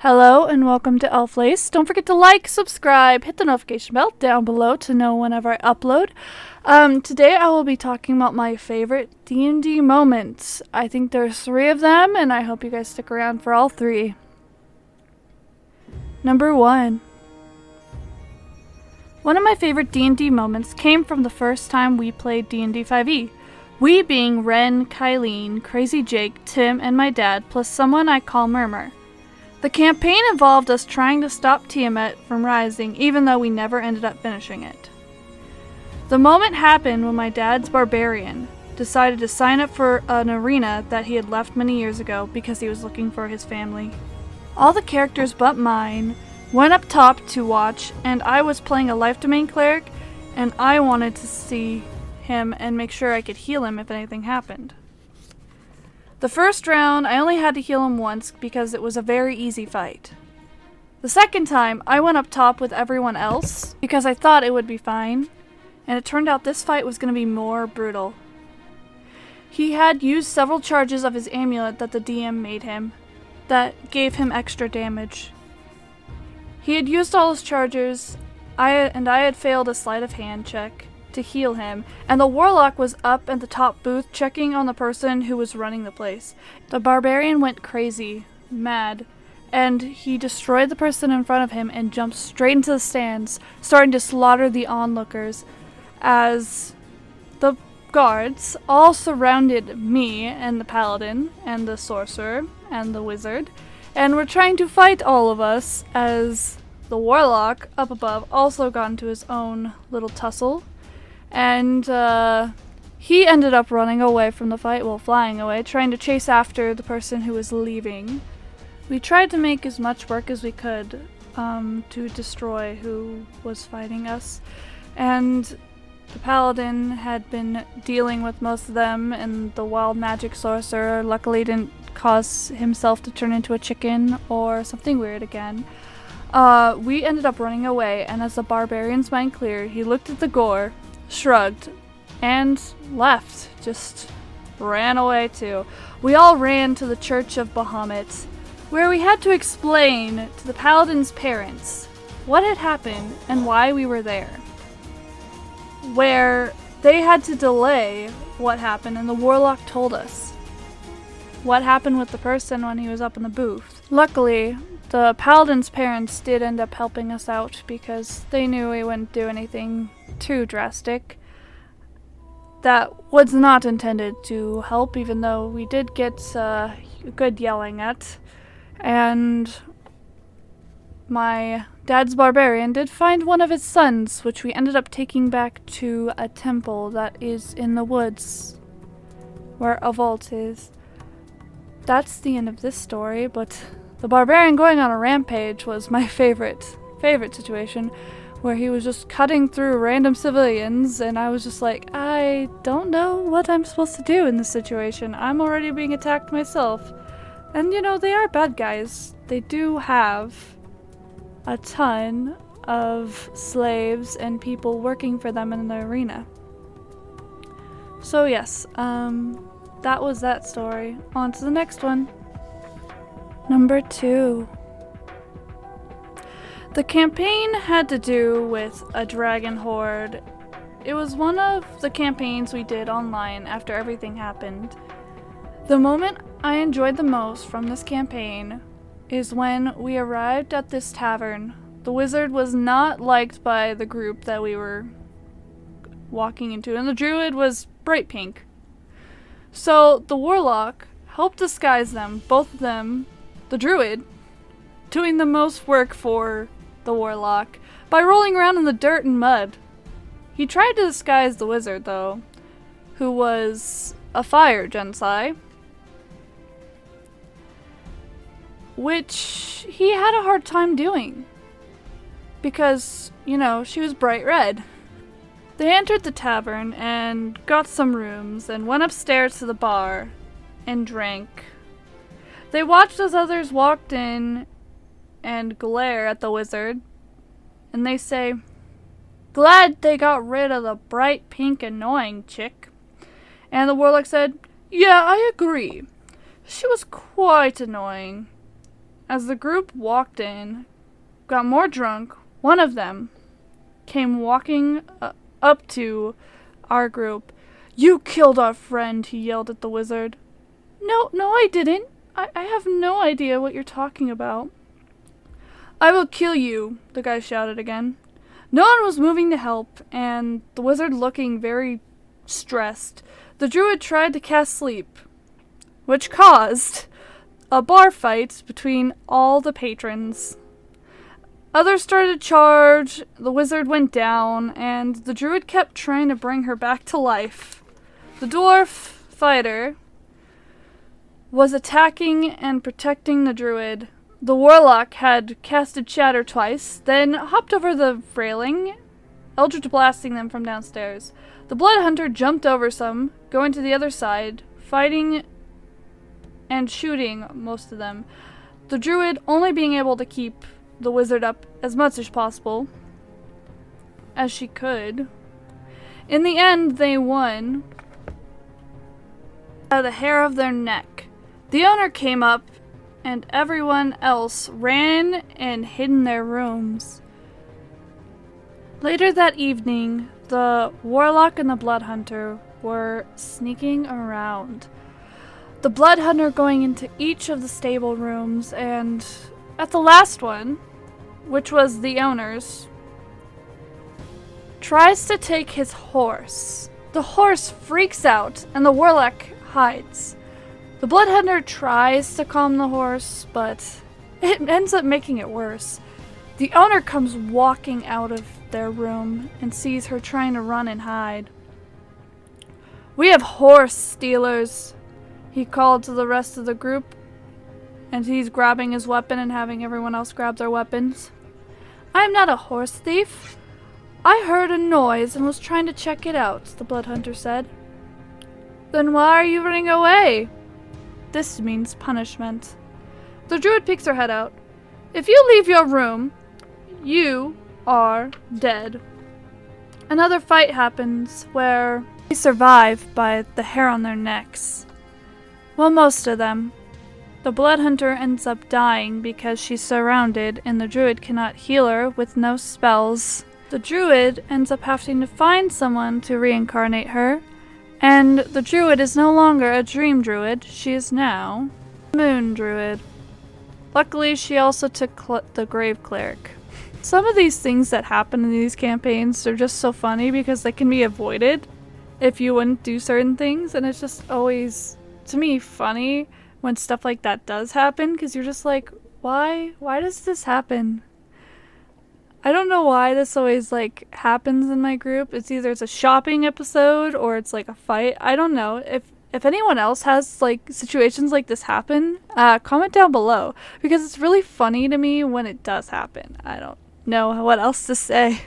Hello and welcome to Elf Lace. Don't forget to like, subscribe, hit the notification bell down below to know whenever I upload. Today I will be talking about my favorite D&D moments. I think there's 3 of them and I hope you guys stick around for all 3. Number 1. One of my favorite D&D moments came from the first time we played D&D 5e. We being Ren, Kylene, Crazy Jake, Tim, and my dad, plus someone I call Murmur. The campaign involved us trying to stop Tiamat from rising, even though we never ended up finishing it. The moment happened when my dad's barbarian decided to sign up for an arena that he had left many years ago because he was looking for his family. All the characters but mine went up top to watch, and I was playing a life domain cleric, and I wanted to see him and make sure I could heal him if anything happened. The first round, I only had to heal him once because it was a very easy fight. The second time, I went up top with everyone else because I thought it would be fine, and it turned out this fight was going to be more brutal. He had used several charges of his amulet that the DM made him that gave him extra damage. He had used all his charges, I had failed a sleight of hand check to heal him, and the warlock was up at the top booth checking on the person who was running the place. The barbarian went crazy, mad, and he destroyed the person in front of him and jumped straight into the stands, starting to slaughter the onlookers as the guards all surrounded me and the paladin and the sorcerer and the wizard and were trying to fight all of us as the warlock up above also got into his own little tussle. And he ended up running away from the fight, well, flying away, trying to chase after the person who was leaving. We tried to make as much work as we could to destroy who was fighting us. And the paladin had been dealing with most of them, and the wild magic sorcerer luckily didn't cause himself to turn into a chicken or something weird again. We ended up running away, and as the barbarian's mind cleared, he looked at the gore, shrugged, and left. Just ran away too. We all ran to the Church of Bahamut, where we had to explain to the paladin's parents what had happened and why we were there. Where they had to delay what happened, and the warlock told us what happened with the person when he was up in the booth. Luckily, the paladin's parents did end up helping us out because they knew we wouldn't do anything too drastic. That was not intended to help, even though we did get good yelling at. And my dad's barbarian did find one of his sons, which we ended up taking back to a temple that is in the woods where a vault is. That's the end of this story, but the barbarian going on a rampage was my favorite situation, where he was just cutting through random civilians, and I was just like, I don't know what I'm supposed to do in this situation. I'm already being attacked myself. And you know, they are bad guys. They do have a ton of slaves and people working for them in the arena. So yes, that was that story. On to the next one. Number 2. The campaign had to do with a dragon horde. It was one of the campaigns we did online after everything happened. The moment I enjoyed the most from this campaign is when we arrived at this tavern. The wizard was not liked by the group that we were walking into, and the druid was bright pink. So the warlock helped disguise them, both of them, the druid, doing the most work for the warlock by rolling around in the dirt and mud. He tried to disguise the wizard, though, who was a fire genasi, which he had a hard time doing because, you know, she was bright red. They entered the tavern and got some rooms and went upstairs to the bar and drank. They watched as others walked in and glare at the wizard, and they say, "Glad they got rid of the bright pink annoying chick." And the warlock said, "Yeah, I agree. She was quite annoying." As the group walked in, got more drunk, one of them came walking up to our group. "You killed our friend," he yelled at the wizard. No, I didn't. I have no idea what you're talking about." "I will kill you," the guy shouted again. No one was moving to help, and the wizard looking very stressed. The druid tried to cast sleep, which caused a bar fight between all the patrons. Others started to charge, the wizard went down, and the druid kept trying to bring her back to life. The dwarf fighter was attacking and protecting the druid. The warlock had casted Shatter twice, then hopped over the railing, eldritch blasting them from downstairs. The blood hunter jumped over some, going to the other side, fighting and shooting most of them. The druid only being able to keep the wizard up as much as possible, as she could. In the end, they won by the hair of their neck. The owner came up, and everyone else ran and hid in their rooms. Later that evening, the warlock and the blood hunter were sneaking around. The blood hunter going into each of the stable rooms, and at the last one, which was the owner's, tries to take his horse. The horse freaks out, and the warlock hides. The blood hunter tries to calm the horse, but it ends up making it worse. The owner comes walking out of their room and sees her trying to run and hide. "We have horse stealers," he called to the rest of the group, and he's grabbing his weapon and having everyone else grab their weapons. "I'm not a horse thief. I heard a noise and was trying to check it out," the blood hunter said. "Then why are you running away?" This means punishment. The druid peeks her head out. "If you leave your room, you are dead." Another fight happens where they survive by the hair on their necks. Well, most of them. The blood hunter ends up dying because she's surrounded and the druid cannot heal her with no spells. The druid ends up having to find someone to reincarnate her, and the druid is no longer a dream druid, she is now a moon druid. Luckily, she also took the grave cleric. Some of these things that happen in these campaigns are just so funny because they can be avoided if you wouldn't do certain things, and it's just always, to me, funny when stuff like that does happen, because you're just like, why does this happen? I don't know why this always happens in my group. It's either it's a shopping episode or it's like a fight. I don't know. If anyone else has situations like this happen, comment down below, because it's really funny to me when it does happen. I don't know what else to say.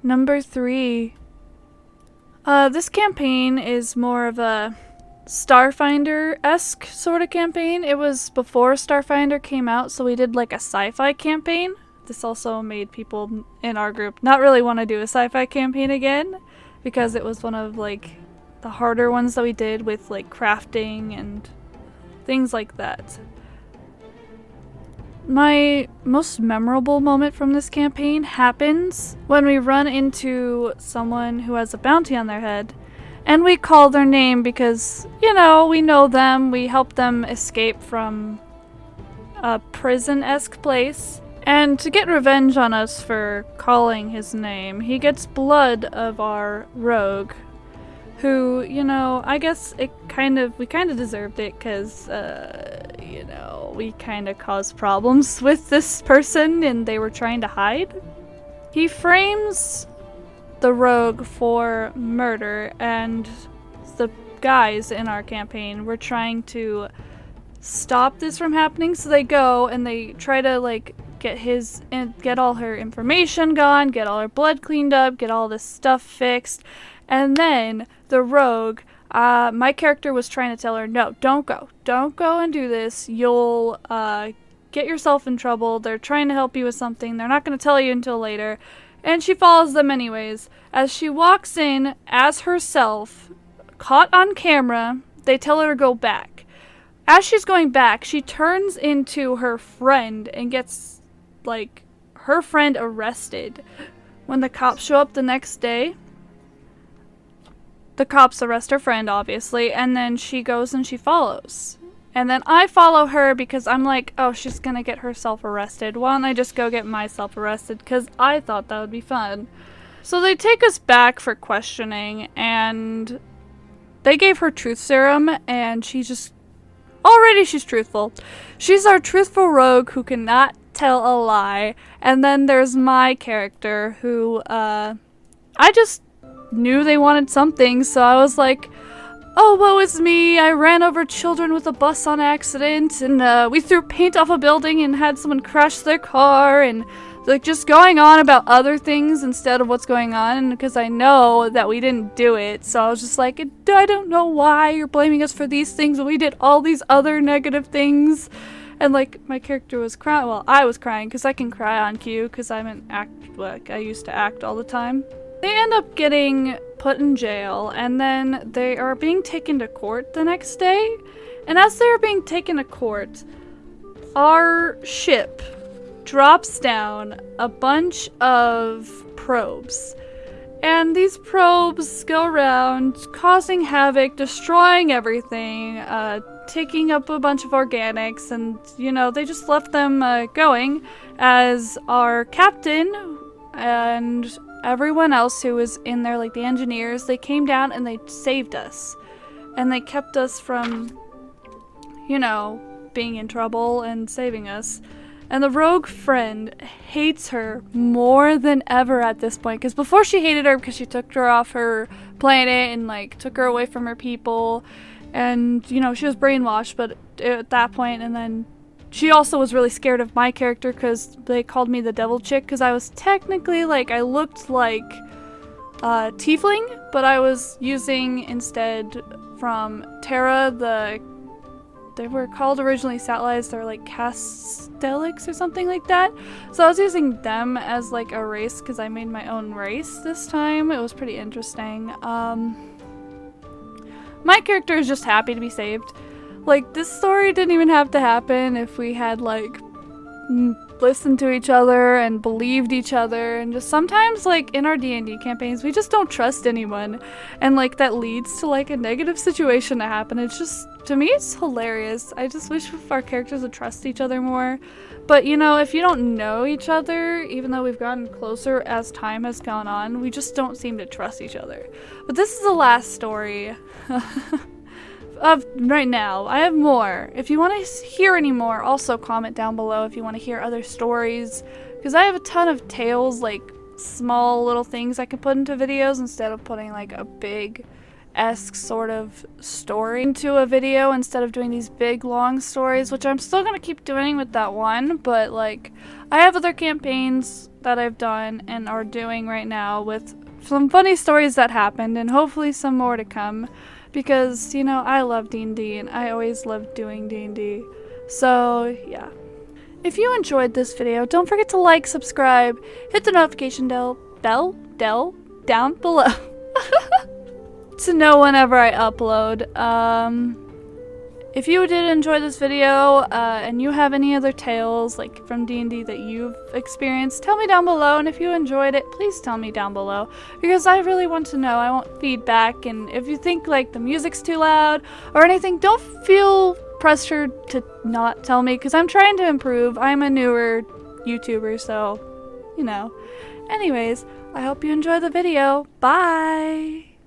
Number 3. This campaign is more of a Starfinder-esque sort of campaign. It was before Starfinder came out, so we did a sci-fi campaign. This also made people in our group not really want to do a sci-fi campaign again, because it was one of the harder ones that we did with crafting and things like that. My most memorable moment from this campaign happens when we run into someone who has a bounty on their head, and we call their name because, we know them, we help them escape from a prison-esque place. And to get revenge on us for calling his name, he gets blood of our rogue, who, I guess we kind of deserved it because, we kind of caused problems with this person and they were trying to hide. He frames the rogue for murder, and the guys in our campaign were trying to stop this from happening, so they go and they try to get all her information gone, get all her blood cleaned up, get all this stuff fixed, and then the rogue, my character was trying to tell her, no, don't go and do this, you'll get yourself in trouble, they're trying to help you with something, they're not going to tell you until later. And she follows them anyways. As she walks in as herself, caught on camera, they tell her to go back. as she's going back, she turns into her friend and gets, like, her friend arrested. When the cops show up the next day, the cops arrest her friend, obviously, and then she goes and she follows. And then I follow her because I'm like, oh, she's gonna get herself arrested. Why don't I just go get myself arrested? Because I thought that would be fun. So they take us back for questioning, and they gave her truth serum, and she just... Already she's truthful. She's our truthful rogue who cannot tell a lie. And then there's my character who, I just knew they wanted something, so I was like, oh, woe is me, I ran over children with a bus on accident, and we threw paint off a building and had someone crash their car, and like just going on about other things instead of what's going on, because I know that we didn't do it. So I was just like, I don't know why you're blaming us for these things when we did all these other negative things. And like my character was crying. Well, I was crying because I can cry on cue because I'm an I used to act all the time. They end up getting put in jail, and then they are being taken to court the next day. And as they are being taken to court, our ship drops down a bunch of probes. And these probes go around causing havoc, destroying everything, taking up a bunch of organics, and, you know, they just left them going as our captain and everyone else who was in there, like the engineers, they came down and they saved us. And they kept us from, you know, being in trouble and saving us. And the rogue friend hates her more than ever at this point. Because before she hated her because she took her off her planet and, like, took her away from her people. And, you know, she was brainwashed, but at that point, and then she also was really scared of my character because they called me the devil chick because I was technically, like, I looked like tiefling, but I was using instead from Terra, they were called originally Satellites, they're like Castellix or something like that. So I was using them as like a race because I made my own race this time. It was pretty interesting. My character is just happy to be saved. Like, this story didn't even have to happen if we had like listened to each other and believed each other, and just sometimes like in our D&D campaigns we just don't trust anyone, and like that leads to like a negative situation to happen. It's just, to me, it's hilarious. I just wish our characters would trust each other more. But you know, if you don't know each other, even though we've gotten closer as time has gone on, we just don't seem to trust each other. But this is the last story of right now. I have more. If you want to hear any more, also comment down below if you want to hear other stories, because I have a ton of tales, like small little things I can put into videos instead of putting like a big-esque sort of story into a video instead of doing these big long stories, which I'm still gonna keep doing with that one, but like I have other campaigns that I've done and are doing right now with some funny stories that happened, and hopefully some more to come. Because, you know, I love D&D and I always loved doing D&D. So, yeah. If you enjoyed this video, don't forget to like, subscribe, hit the notification bell down below to know whenever I upload. If you did enjoy this video and you have any other tales like from D&D that you've experienced, tell me down below, and if you enjoyed it, please tell me down below, because I really want to know. I want feedback, and if you think like the music's too loud or anything, don't feel pressured to not tell me, because I'm trying to improve. I'm a newer YouTuber, so, you know. Anyways, I hope you enjoy the video. Bye!